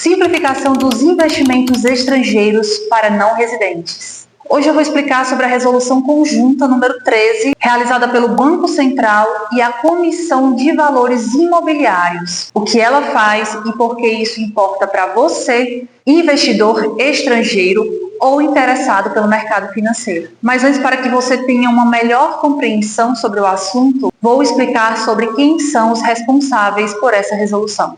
Simplificação dos investimentos estrangeiros para não residentes. Hoje eu vou explicar sobre a Resolução Conjunta número 13, realizada pelo Banco Central e a Comissão de Valores Imobiliários. O que ela faz e por que isso importa para você, investidor estrangeiro ou interessado pelo mercado financeiro. Mas antes, para que você tenha uma melhor compreensão sobre o assunto, vou explicar sobre quem são os responsáveis por essa resolução.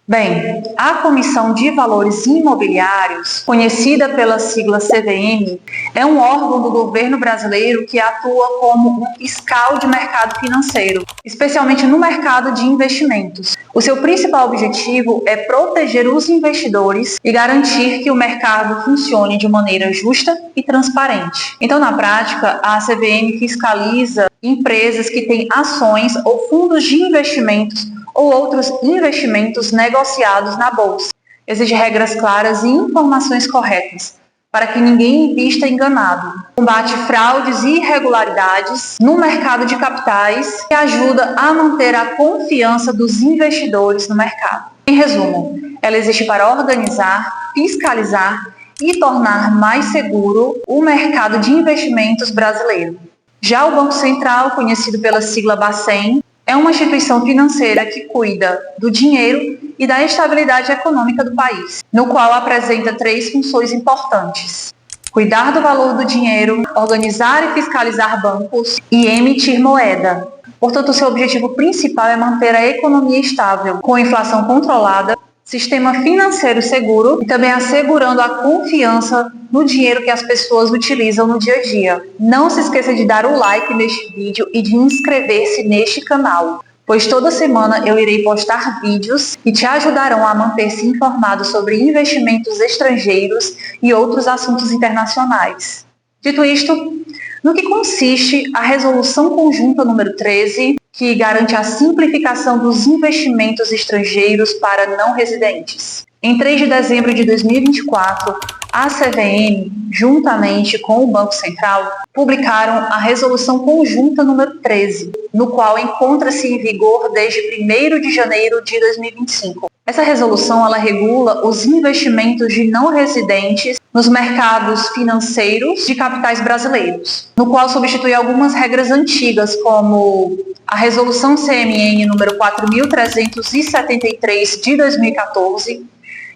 Bem, a Comissão de Valores Imobiliários, conhecida pela sigla CVM, é um órgão do governo brasileiro que atua como um fiscal de mercado financeiro, especialmente no mercado de investimentos. O seu principal objetivo é proteger os investidores e garantir que o mercado funcione de maneira justa e transparente. Então, na prática, a CVM fiscaliza empresas que têm ações ou fundos de investimentos ou outros investimentos negociados na bolsa. Exige regras claras e informações corretas para que ninguém invista enganado. Combate fraudes e irregularidades no mercado de capitais e ajuda a manter a confiança dos investidores no mercado. Em resumo, ela existe para organizar, fiscalizar e tornar mais seguro o mercado de investimentos brasileiro. Já o Banco Central, conhecido pela sigla Bacen, é uma instituição financeira que cuida do dinheiro e da estabilidade econômica do país, no qual apresenta 3 funções importantes: cuidar do valor do dinheiro, organizar e fiscalizar bancos e emitir moeda. Portanto, seu objetivo principal é manter a economia estável, com inflação controlada, sistema financeiro seguro e também assegurando a confiança no dinheiro que as pessoas utilizam no dia a dia. Não se esqueça de dar o like neste vídeo e de inscrever-se neste canal, pois toda semana eu irei postar vídeos que te ajudarão a manter-se informado sobre investimentos estrangeiros e outros assuntos internacionais. Dito isto, no que consiste a Resolução Conjunta número 13, que garante a simplificação dos investimentos estrangeiros para não residentes? Em 3 de dezembro de 2024, a CVM, juntamente com o Banco Central, publicaram a Resolução Conjunta número 13, no qual encontra-se em vigor desde 1º de janeiro de 2025. Essa resolução ela regula os investimentos de não residentes nos mercados financeiros de capitais brasileiros, no qual substitui algumas regras antigas, como a Resolução CMN número 4.373 de 2014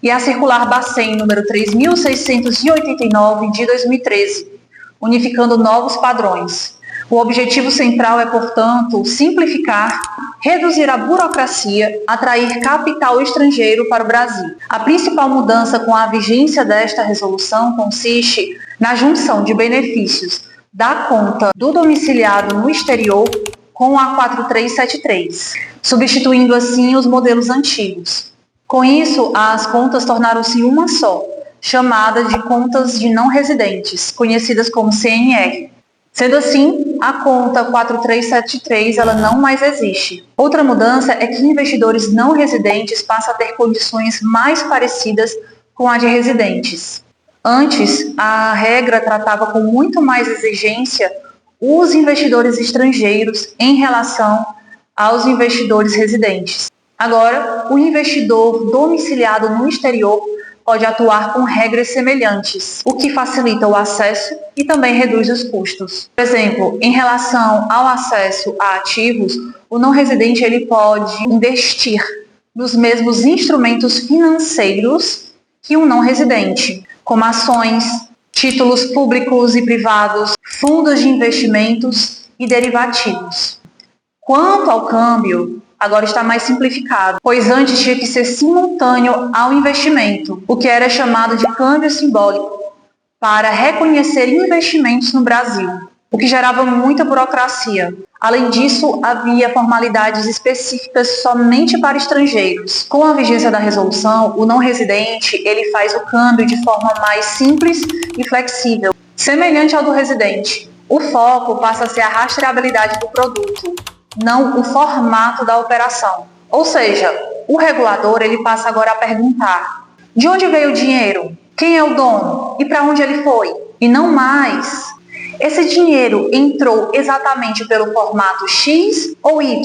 e a Circular Bacen número 3.689 de 2013, unificando novos padrões. O objetivo central é, portanto, simplificar, reduzir a burocracia, atrair capital estrangeiro para o Brasil. A principal mudança com a vigência desta resolução consiste na junção de benefícios da conta do domiciliado no exterior com a 4373, substituindo assim os modelos antigos. Com isso, as contas tornaram-se uma só, chamada de contas de não residentes, conhecidas como CNR. Sendo assim, a conta 4373 ela não mais existe. Outra mudança é que investidores não residentes passam a ter condições mais parecidas com a de residentes. Antes, a regra tratava com muito mais exigência os investidores estrangeiros em relação aos investidores residentes. Agora, o investidor domiciliado no exterior pode atuar com regras semelhantes, o que facilita o acesso e também reduz os custos. Por exemplo, em relação ao acesso a ativos, o não residente ele pode investir nos mesmos instrumentos financeiros que um não residente, como ações, títulos públicos e privados, fundos de investimentos e derivativos. Quanto ao câmbio, agora está mais simplificado, pois antes tinha que ser simultâneo ao investimento, o que era chamado de câmbio simbólico, para reconhecer investimentos no Brasil, o que gerava muita burocracia. Além disso, havia formalidades específicas somente para estrangeiros. Com a vigência da resolução, o não residente ele faz o câmbio de forma mais simples e flexível, semelhante ao do residente. O foco passa a ser a rastreabilidade do produto, não o formato da operação. Ou seja, o regulador ele passa agora a perguntar: de onde veio o dinheiro? Quem é o dono? E para onde ele foi? E não mais: Esse dinheiro entrou exatamente pelo formato X ou Y?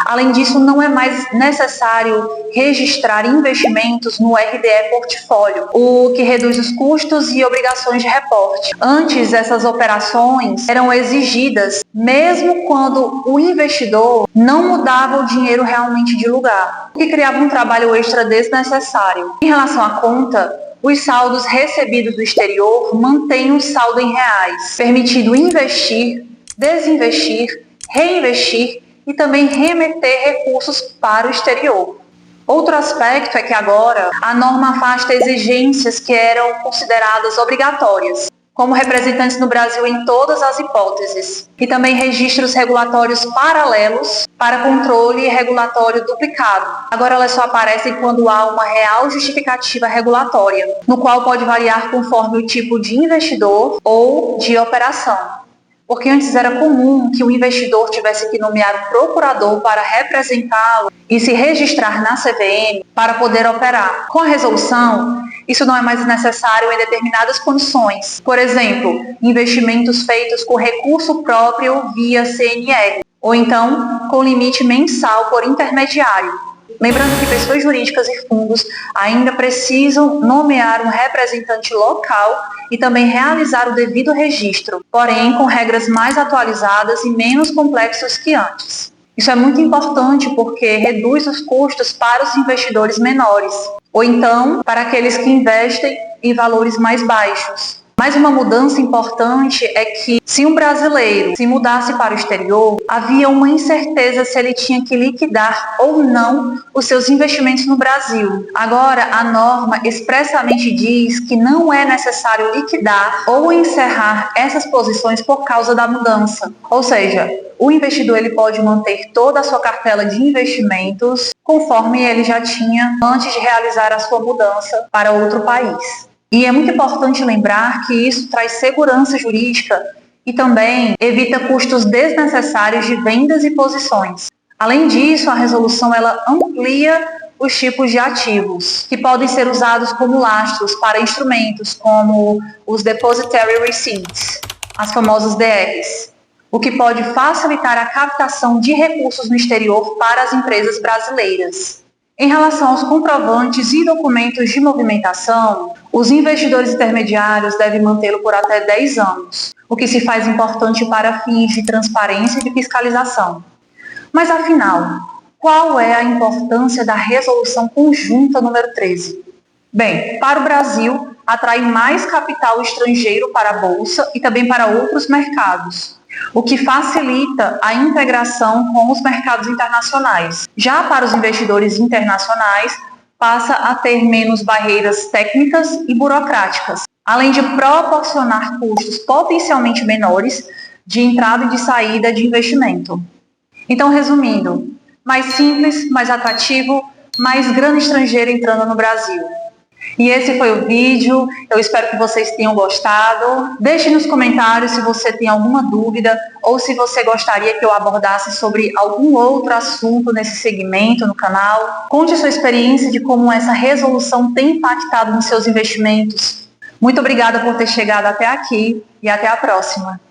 Além disso, não é mais necessário registrar investimentos no RDE Portfólio, o que reduz os custos e obrigações de reporte. Antes, essas operações eram exigidas mesmo quando o investidor não mudava o dinheiro realmente de lugar, o que criava um trabalho extra desnecessário. Em relação à conta, os saldos recebidos do exterior mantêm um saldo em reais, permitindo investir, desinvestir, reinvestir e também remeter recursos para o exterior. Outro aspecto é que agora a norma afasta exigências que eram consideradas obrigatórias, como representantes no Brasil em todas as hipóteses, e também registros regulatórios paralelos para controle regulatório duplicado. Agora elas só aparecem quando há uma real justificativa regulatória, no qual pode variar conforme o tipo de investidor ou de operação. Porque antes era comum que o investidor tivesse que nomear um procurador para representá-lo e se registrar na CVM para poder operar. Com a resolução, isso não é mais necessário em determinadas condições. Por exemplo, investimentos feitos com recurso próprio via CNR, ou então com limite mensal por intermediário. Lembrando que pessoas jurídicas e fundos ainda precisam nomear um representante local e também realizar o devido registro, porém com regras mais atualizadas e menos complexas que antes. Isso é muito importante porque reduz os custos para os investidores menores, ou então para aqueles que investem em valores mais baixos. Mas uma mudança importante é que, se um brasileiro se mudasse para o exterior, havia uma incerteza se ele tinha que liquidar ou não os seus investimentos no Brasil. Agora, a norma expressamente diz que não é necessário liquidar ou encerrar essas posições por causa da mudança. Ou seja, o investidor ele pode manter toda a sua cartela de investimentos conforme ele já tinha antes de realizar a sua mudança para outro país. E é muito importante lembrar que isso traz segurança jurídica e também evita custos desnecessários de vendas e posições. Além disso, a resolução ela amplia os tipos de ativos, que podem ser usados como lastros para instrumentos como os Depositary Receipts, as famosas DRs, o que pode facilitar a captação de recursos no exterior para as empresas brasileiras. Em relação aos comprovantes e documentos de movimentação, os investidores intermediários devem mantê-lo por até 10 anos, o que se faz importante para fins de transparência e de fiscalização. Mas, afinal, qual é a importância da Resolução Conjunta número 13? Bem, para o Brasil, atrai mais capital estrangeiro para a Bolsa e também para outros mercados, o que facilita a integração com os mercados internacionais. Já para os investidores internacionais, passa a ter menos barreiras técnicas e burocráticas, além de proporcionar custos potencialmente menores de entrada e de saída de investimento. Então, resumindo, mais simples, mais atrativo, mais grana estrangeira entrando no Brasil. E esse foi o vídeo, eu espero que vocês tenham gostado. Deixe nos comentários se você tem alguma dúvida ou se você gostaria que eu abordasse sobre algum outro assunto nesse segmento no canal. Conte a sua experiência de como essa resolução tem impactado nos seus investimentos. Muito obrigada por ter chegado até aqui e até a próxima.